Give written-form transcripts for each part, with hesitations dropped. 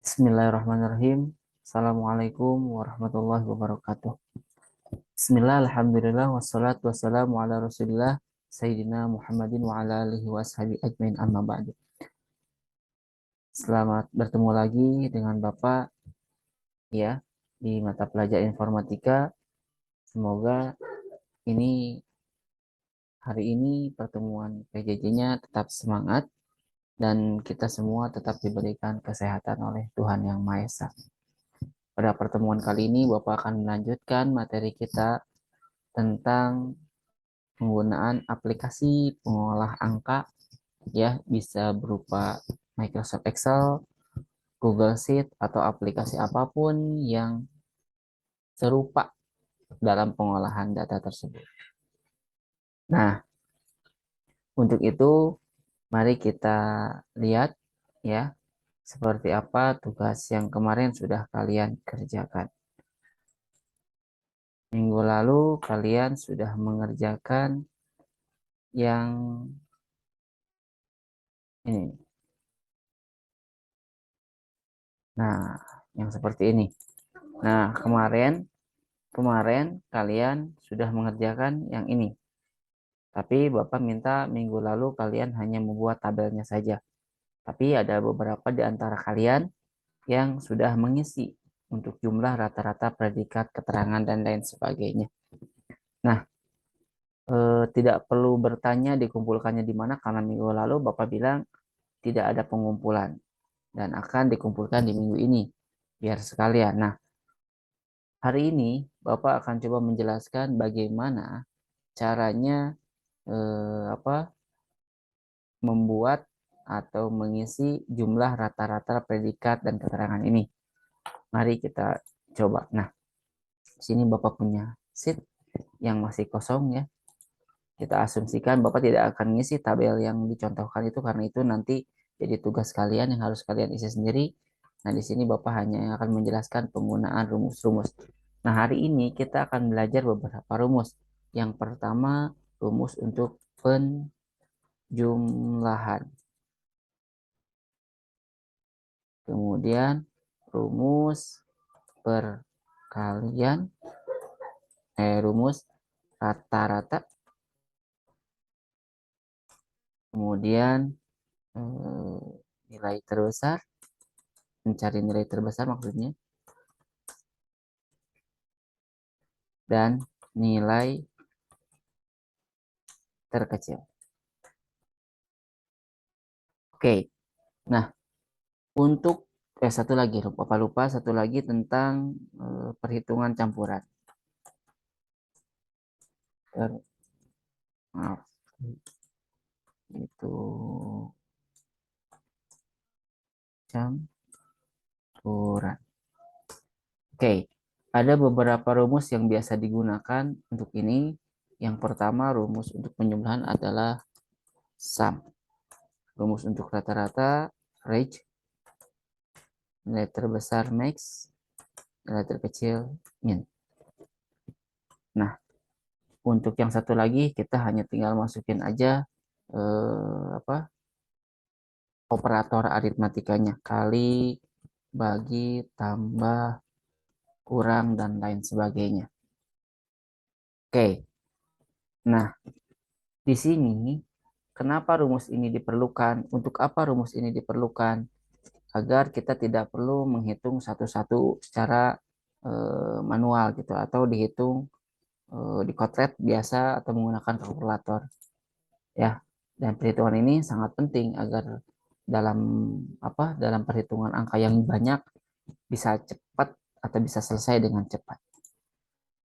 Bismillahirrahmanirrahim. Assalamualaikum warahmatullahi wabarakatuh. Bismillah, alhamdulillah, wassalatu wassalamu ala rasulillah, Sayyidina Muhammadin wa ala alihi wa ashabi ajmain amma ba'du. Selamat bertemu lagi dengan Bapak ya di mata pelajaran informatika. Semoga ini hari ini pertemuan PJJ-nya tetap semangat dan kita semua tetap diberikan kesehatan oleh Tuhan Yang Maha Esa. Pada pertemuan kali ini Bapak akan melanjutkan materi kita tentang penggunaan aplikasi pengolah angka ya, bisa berupa Microsoft Excel, Google Sheet atau aplikasi apapun yang serupa dalam pengolahan data tersebut. Nah, untuk itu mari kita lihat ya seperti apa tugas yang kemarin sudah kalian kerjakan. Minggu lalu kalian sudah mengerjakan yang ini. Nah, yang seperti ini. Nah, kemarin kalian sudah mengerjakan yang ini. Tapi Bapak minta minggu lalu kalian hanya membuat tabelnya saja. Tapi ada beberapa di antara kalian yang sudah mengisi untuk jumlah rata-rata predikat, keterangan, dan lain sebagainya. Nah, tidak perlu bertanya dikumpulkannya di mana karena minggu lalu Bapak bilang tidak ada pengumpulan dan akan dikumpulkan di minggu ini biar sekalian. Nah, hari ini Bapak akan coba menjelaskan bagaimana caranya membuat atau mengisi jumlah rata-rata predikat dan keterangan ini. Mari kita coba. Nah, sini Bapak punya sheet yang masih kosong ya. Kita asumsikan Bapak tidak akan mengisi tabel yang dicontohkan itu karena itu nanti jadi tugas kalian yang harus kalian isi sendiri. Nah, di sini Bapak hanya yang akan menjelaskan penggunaan rumus-rumus. Nah, hari ini kita akan belajar beberapa rumus. Yang pertama, rumus untuk penjumlahan. Kemudian rumus perkalian, rumus rata-rata. Kemudian nilai terbesar, mencari nilai terbesar maksudnya. Dan nilai terkecil. Oke, nah untuk satu lagi, lupa satu lagi tentang perhitungan campuran. Maaf, itu campuran. Oke, ada beberapa rumus yang biasa digunakan untuk ini. Yang pertama, rumus untuk penjumlahan adalah sum. Rumus untuk rata-rata, range. Nilai terbesar, max. Nilai terkecil, min. Nah, untuk yang satu lagi, kita hanya tinggal masukin aja operator aritmatikanya. Kali, bagi, tambah, kurang, dan lain sebagainya. Oke. Nah, di sini kenapa rumus ini diperlukan? Untuk apa rumus ini diperlukan? Agar kita tidak perlu menghitung satu-satu secara manual gitu atau dihitung di kotlet biasa atau menggunakan kalkulator ya. Dan perhitungan ini sangat penting agar dalam dalam perhitungan angka yang banyak bisa cepat atau bisa selesai dengan cepat.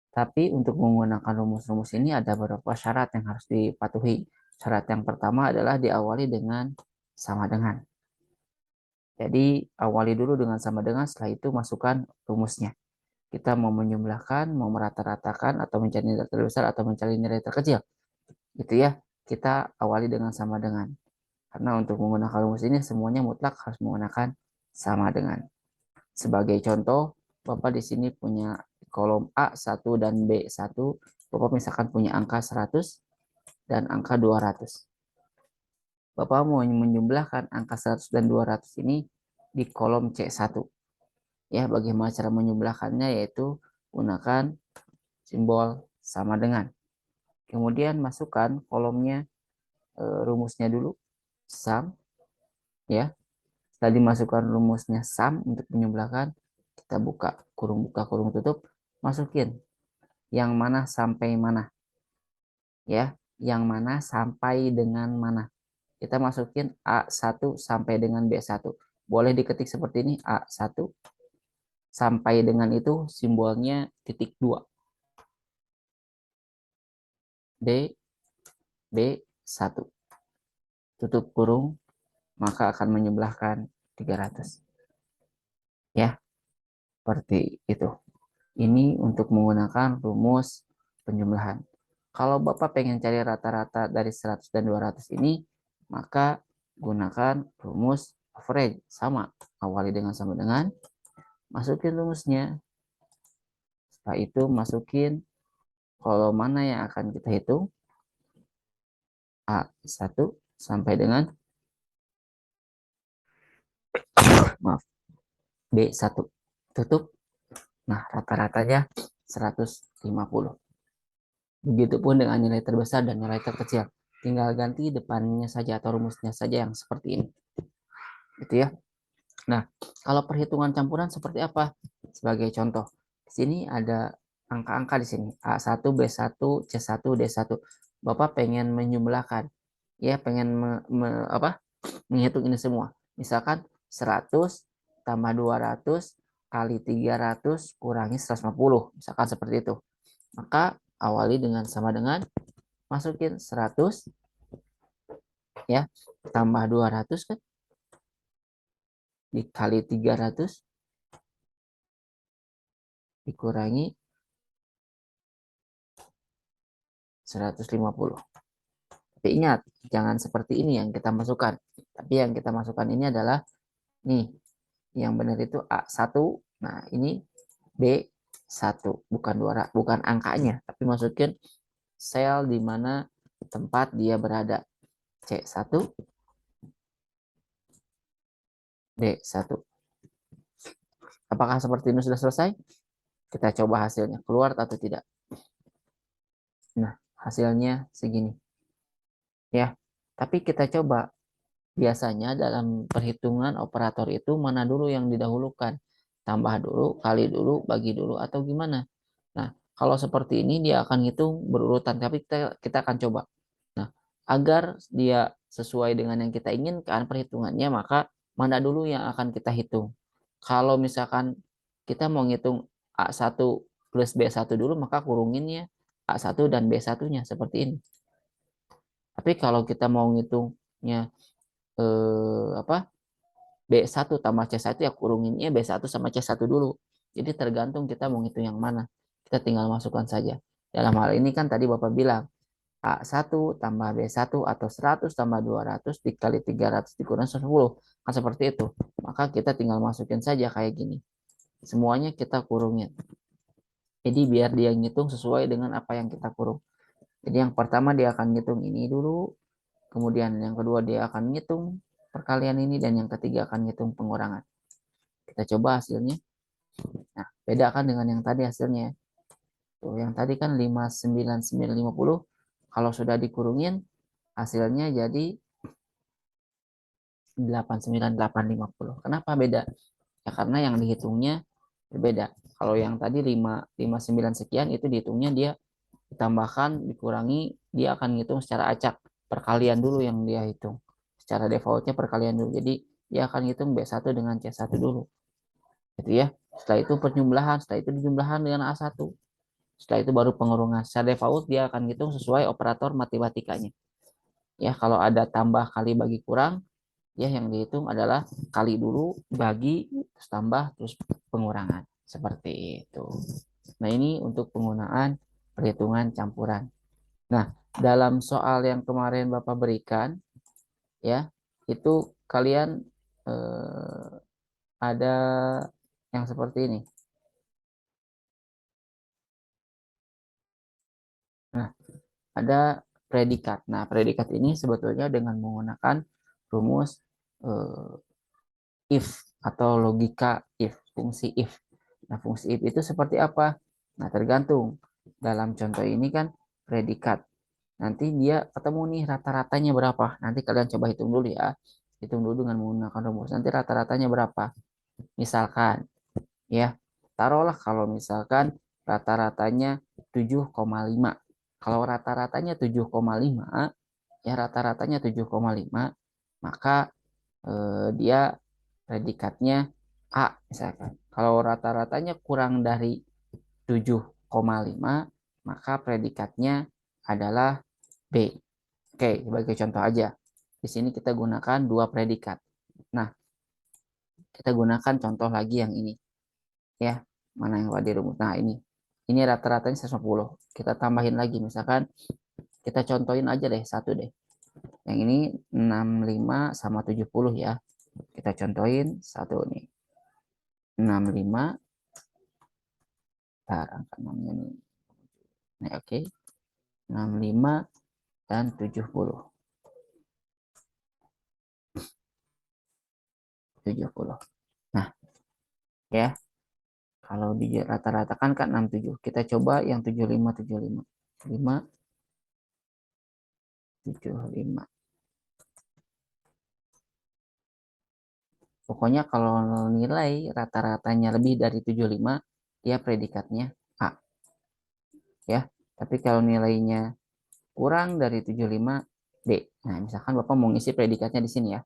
Tapi untuk menggunakan rumus-rumus ini ada beberapa syarat yang harus dipatuhi. Syarat yang pertama adalah diawali dengan sama dengan. Jadi awali dulu dengan sama dengan, setelah itu masukkan rumusnya. Kita mau menjumlahkan, mau merata-ratakan, atau mencari nilai terbesar, atau mencari nilai terkecil. Gitu ya, kita awali dengan sama dengan. Karena untuk menggunakan rumus ini semuanya mutlak harus menggunakan sama dengan. Sebagai contoh, Bapak di sini punya kolom A1 dan B1. Bapak misalkan punya angka 100 dan angka 200. Bapak mau menjumlahkan angka 100 dan 200 ini di kolom C1. Ya, bagaimana cara menjumlahkannya, yaitu gunakan simbol sama dengan. Kemudian masukkan kolomnya, rumusnya dulu, sum, ya. Setelah dimasukkan rumusnya sum untuk menjumlahkan, kita buka kurung tutup, masukin yang mana sampai mana, ya, yang mana sampai dengan mana. Kita masukin A1 sampai dengan B1. Boleh diketik seperti ini, A1 sampai dengan itu simbolnya titik 2. D, B1. Tutup kurung, maka akan menjumlahkan 300. Ya, seperti itu. Ini untuk menggunakan rumus penjumlahan. Kalau Bapak pengen cari rata-rata dari 100 dan 200 ini, maka gunakan rumus average. Sama, awali dengan sama dengan, masukin rumusnya. Setelah itu masukin kolom mana yang akan kita hitung. A1 sampai dengan, maaf, B1. Tutup. Nah, rata-ratanya 150. Begitupun dengan nilai terbesar dan nilai terkecil. Tinggal ganti depannya saja atau rumusnya saja yang seperti ini. Gitu ya. Nah, kalau perhitungan campuran seperti apa? Sebagai contoh, di sini ada angka-angka di sini. A1, B1, C1, D1. Bapak pengen menjumlahkan. Ya, pengen menghitung ini semua. Misalkan 100 tambah 200 kali 300 kurangi 150. Misalkan seperti itu. Maka awali dengan sama dengan, masukin 100, ya, tambah 200 kan, dikali 300 dikurangi 150. Tapi ingat, jangan seperti ini yang kita masukkan. Tapi yang kita masukkan ini adalah, nih, yang benar itu A1. Nah, ini B1, bukan angkanya, tapi masukin sel di mana tempat dia berada. C1, D1. Apakah seperti ini sudah selesai? Kita coba hasilnya, keluar atau tidak. Nah, hasilnya segini. Ya, tapi kita coba. Biasanya dalam perhitungan operator itu mana dulu yang didahulukan? Tambah dulu, kali dulu, bagi dulu, atau gimana? Nah, kalau seperti ini dia akan hitung berurutan, tapi kita akan coba. Nah, agar dia sesuai dengan yang kita inginkan perhitungannya, maka mana dulu yang akan kita hitung. Kalau misalkan kita mau ngitung A1 plus B1 dulu, maka kurunginnya A1 dan B1-nya seperti ini. Tapi kalau kita mau ngitungnya B1 tambah C1, ya kuringinnya B1 sama C1 dulu. Jadi tergantung kita mau ngitung yang mana. Kita tinggal masukkan saja. Dalam hal ini kan tadi Bapak bilang A1 tambah B1 atau 100 tambah 200 dikali 300 dikurangi 10. Kan seperti itu. Maka kita tinggal masukin saja kayak gini. Semuanya kita kurungin. Jadi biar dia ngitung sesuai dengan apa yang kita kurung. Jadi yang pertama dia akan ngitung ini dulu. Kemudian yang kedua dia akan ngitung perkalian ini. Dan yang ketiga akan ngitung pengurangan. Kita coba hasilnya. Nah, beda kan dengan yang tadi hasilnya. Tuh, yang tadi kan 59950. Kalau sudah dikurungin, hasilnya jadi 89850. Kenapa beda? Ya karena yang dihitungnya berbeda. Kalau yang tadi 559 sekian itu dihitungnya dia ditambahkan, dikurangi, dia akan ngitung secara acak. Perkalian dulu yang dia hitung. Secara defaultnya perkalian dulu. Jadi dia akan hitung B1 dengan C1 dulu. Gitu ya. Setelah itu penjumlahan, setelah itu dijumlahan dengan A1. Setelah itu baru pengurungan. Secara default dia akan hitung sesuai operator matematikanya. Ya, kalau ada tambah, kali, bagi, kurang, ya yang dihitung adalah kali dulu, bagi, terus tambah, terus pengurangan. Seperti itu. Nah, ini untuk penggunaan perhitungan campuran. Nah, dalam soal yang kemarin Bapak berikan, ya, itu kalian ada yang seperti ini. Nah, ada predikat. Nah, predikat ini sebetulnya dengan menggunakan rumus if. atau logika if, fungsi if. Nah, fungsi if itu seperti apa? Nah, tergantung. Dalam contoh ini kan predikat. Nanti dia ketemu nih rata-ratanya berapa. Nanti kalian coba hitung dulu ya. Hitung dulu dengan menggunakan rumus. Nanti rata-ratanya berapa. Misalkan ya, taruhlah kalau misalkan rata-ratanya 7,5. Kalau rata-ratanya 7,5, ya rata-ratanya 7,5, maka dia predikatnya A misalkan. Kalau rata-ratanya kurang dari 7,5, maka predikatnya adalah B. Oke, sebagai contoh aja. Di sini kita gunakan dua predikat. Nah, kita gunakan contoh lagi yang ini. Ya, mana yang di rumus? Nah, ini. Ini rata-ratanya 150. Kita tambahin lagi. Misalkan kita contohin aja deh, satu deh. Yang ini 65 sama 70 ya. Kita contohin satu nih. 65. Bentar, angka 6-nya nih. Nah, oke. 65 dan 70. 70. Nah, ya. Kalau di rata-rata kan 67. Kita coba yang 75, 75. 5, 75. Pokoknya kalau nilai rata-ratanya lebih dari 75, dia predikatnya A. Ya. Tapi kalau nilainya kurang dari 75, B. Nah, misalkan Bapak mau ngisi predikatnya di sini ya.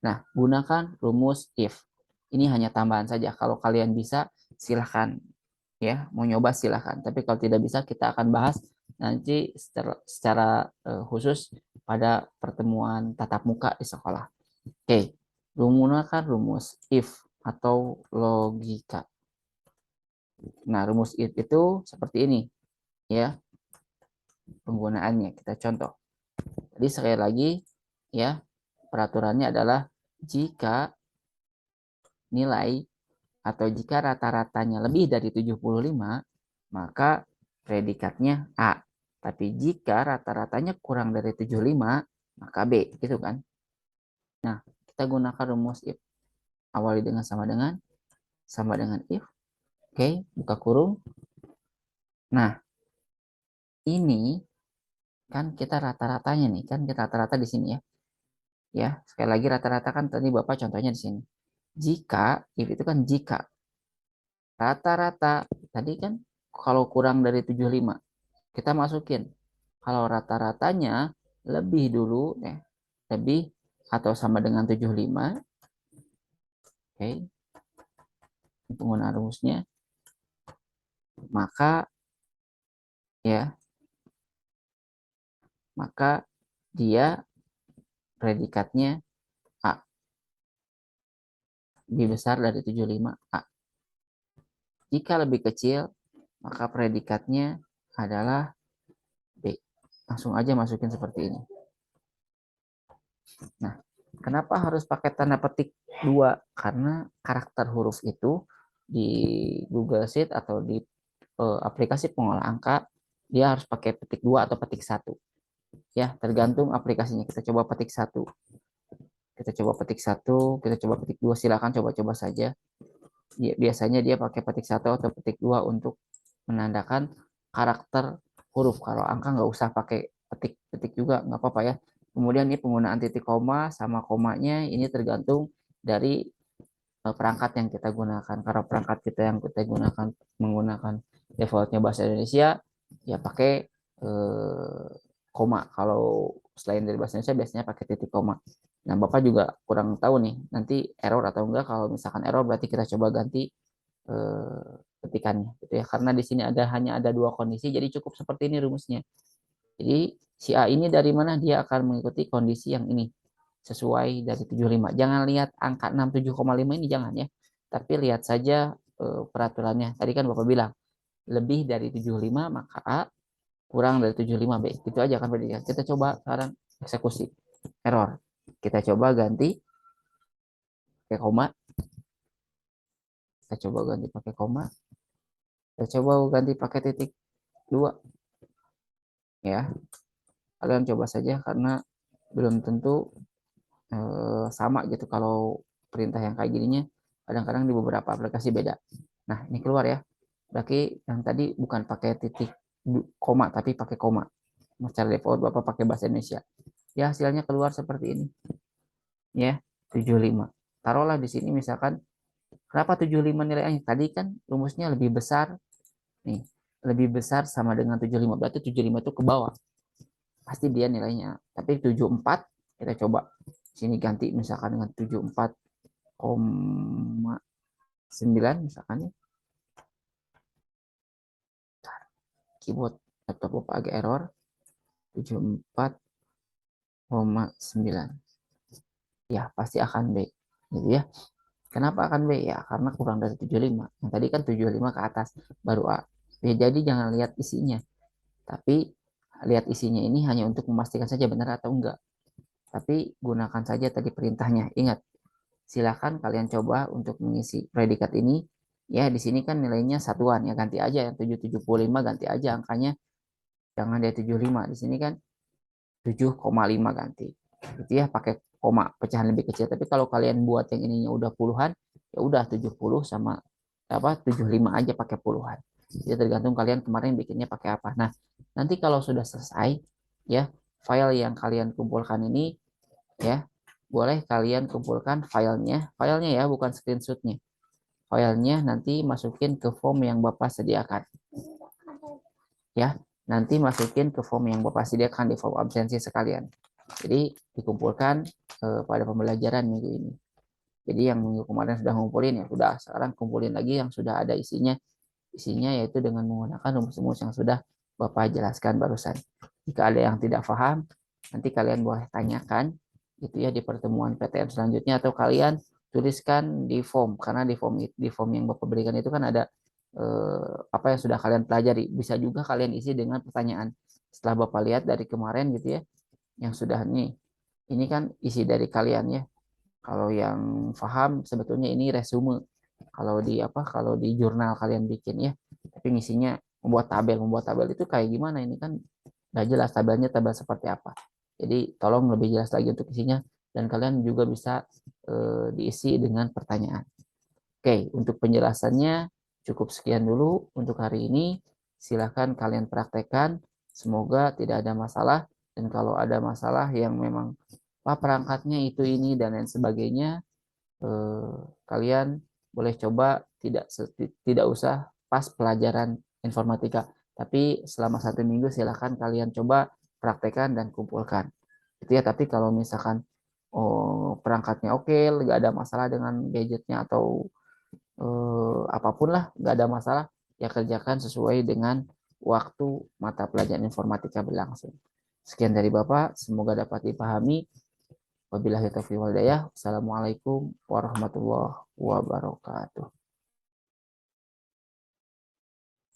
Nah, gunakan rumus if. Ini hanya tambahan saja. Kalau kalian bisa, silahkan. Ya, mau nyoba silahkan. Tapi kalau tidak bisa, kita akan bahas nanti secara khusus pada pertemuan tatap muka di sekolah. Oke, menggunakan rumus if atau logika. Nah, rumus if itu seperti ini. Ya, penggunaannya. Kita contoh. Jadi sekali lagi, ya, peraturannya adalah jika nilai atau jika rata-ratanya lebih dari 75, maka predikatnya A. Tapi jika rata-ratanya kurang dari 75, maka B. Gitu kan? Nah, kita gunakan rumus if. Awali dengan sama dengan if. Oke, buka kurung. Nah, ini kan kita rata-ratanya nih. Kan kita rata-rata di sini ya. Ya, sekali lagi rata-rata kan tadi Bapak contohnya di sini. Jika, if itu kan jika. Rata-rata, tadi kan kalau kurang dari 75, kita masukin. Kalau rata-ratanya lebih dulu, lebih atau sama dengan 75, oke, penggunaan rumusnya, maka ya, maka dia predikatnya A, lebih besar dari 75 A. Jika lebih kecil, maka predikatnya adalah B. Langsung aja masukin seperti ini. Nah, kenapa harus pakai tanda petik 2? Karena karakter huruf itu di Google Sheet atau di aplikasi pengolah angka, dia harus pakai petik 2 atau petik 1. Ya, tergantung aplikasinya. Kita coba petik 1. Kita coba petik 1, kita coba petik 2. Silakan coba-coba saja. Biasanya dia pakai petik 1 atau petik 2 untuk menandakan karakter huruf. Kalau angka nggak usah pakai petik-petik juga, nggak apa-apa ya. Kemudian ini penggunaan titik koma sama komanya ini tergantung dari perangkat yang kita gunakan. Karena perangkat kita yang kita gunakan menggunakan defaultnya bahasa Indonesia, ya pakai koma. Kalau selain dari bahasa Indonesia biasanya pakai titik koma. Nah, Bapak juga kurang tahu nih, nanti error atau enggak. Kalau misalkan error berarti kita coba ganti ketikannya gitu ya. Karena di sini hanya ada dua kondisi, jadi cukup seperti ini rumusnya. Jadi si A ini dari mana, dia akan mengikuti kondisi yang ini sesuai dari 75. Jangan lihat angka 67,5 ini jangan ya. Tapi lihat saja peraturannya. Tadi kan Bapak bilang lebih dari 75 maka A, kurang dari 75 B. Itu aja kan berarti. Kita coba sekarang eksekusi. Error. Kita coba ganti pakai koma. Kita coba ganti pakai koma. Kita coba ganti pakai titik 2 ya. Kalian coba saja karena belum tentu sama gitu kalau perintah yang kayak gininya Kadang-kadang di beberapa aplikasi beda. Nah, ini keluar ya. Berarti yang tadi bukan pakai titik koma, tapi pakai koma. Secara default Bapak pakai bahasa Indonesia. Ya, hasilnya keluar seperti ini. Ya, 75. Taruhlah di sini misalkan, kenapa 75 nilainya? Tadi kan rumusnya lebih besar. Nih, lebih besar sama dengan 75. Berarti 75 itu ke bawah. Pasti dia nilainya. Tapi 74, kita coba. Sini ganti misalkan dengan 74,9 misalkan ya. Keyboard laptop Bapak agak error. 74,9. Ya, pasti akan B. Gitu ya. Kenapa akan B? Ya, karena kurang dari 75. Yang tadi kan 75 ke atas, baru A. Ya, jadi jangan lihat isinya. Tapi lihat isinya ini hanya untuk memastikan saja benar atau enggak. Tapi gunakan saja tadi perintahnya. Ingat, silakan kalian coba untuk mengisi predikat ini. Ya, di sini kan nilainya satuan. Ya, ganti aja yang 775, ganti aja angkanya. Jangan dia 75. Di sini kan 7,5 ganti. Gitu ya, pakai koma pecahan lebih kecil. Tapi kalau kalian buat yang ininya udah puluhan, ya udah 70 sama apa 75 aja pakai puluhan. Jadi tergantung kalian kemarin bikinnya pakai apa. Nah, nanti kalau sudah selesai ya, file yang kalian kumpulkan ini ya, boleh kalian kumpulkan filenya, filenya ya, bukan screenshotnya. Filenya nanti masukin ke form yang Bapak sediakan. Ya, nanti masukin ke form yang Bapak sediakan di form absensi sekalian. Jadi dikumpulkan pada pembelajaran minggu ini. Jadi yang minggu kemarin sudah ngumpulin ya sudah, sekarang kumpulin lagi yang sudah ada isinya. Isinya yaitu dengan menggunakan rumus-rumus yang sudah Bapak jelaskan barusan. Jika ada yang tidak paham, nanti kalian boleh tanyakan gitu ya di pertemuan PTM selanjutnya, atau kalian tuliskan di form, karena di form yang Bapak berikan itu kan ada apa yang sudah kalian pelajari. Bisa juga kalian isi dengan pertanyaan. Setelah Bapak lihat dari kemarin gitu ya, yang sudah nih, ini kan isi dari kalian ya. Kalau yang paham sebetulnya ini resume. Kalau di apa? Kalau di jurnal kalian bikin ya. Tapi ngisinya membuat tabel itu kayak gimana? Ini kan nggak jelas tabelnya, tabel seperti apa. Jadi tolong lebih jelas lagi untuk isinya, dan kalian juga bisa diisi dengan pertanyaan. Oke, untuk penjelasannya cukup sekian dulu untuk hari ini. Silahkan kalian praktekkan. Semoga tidak ada masalah. Dan kalau ada masalah yang memang perangkatnya itu ini dan lain sebagainya, kalian boleh coba tidak usah pas pelajaran informatika. Tapi selama 1 minggu silahkan kalian coba praktekkan dan kumpulkan. Itu ya. Tapi kalau misalkan perangkatnya oke, nggak ada masalah dengan gadgetnya atau apapun lah, nggak ada masalah, ya kerjakan sesuai dengan waktu mata pelajaran informatika berlangsung. Sekian dari Bapak, semoga dapat dipahami. Wabillahi taufiq wal hidayah. Wassalamualaikum warahmatullahi wabarakatuh.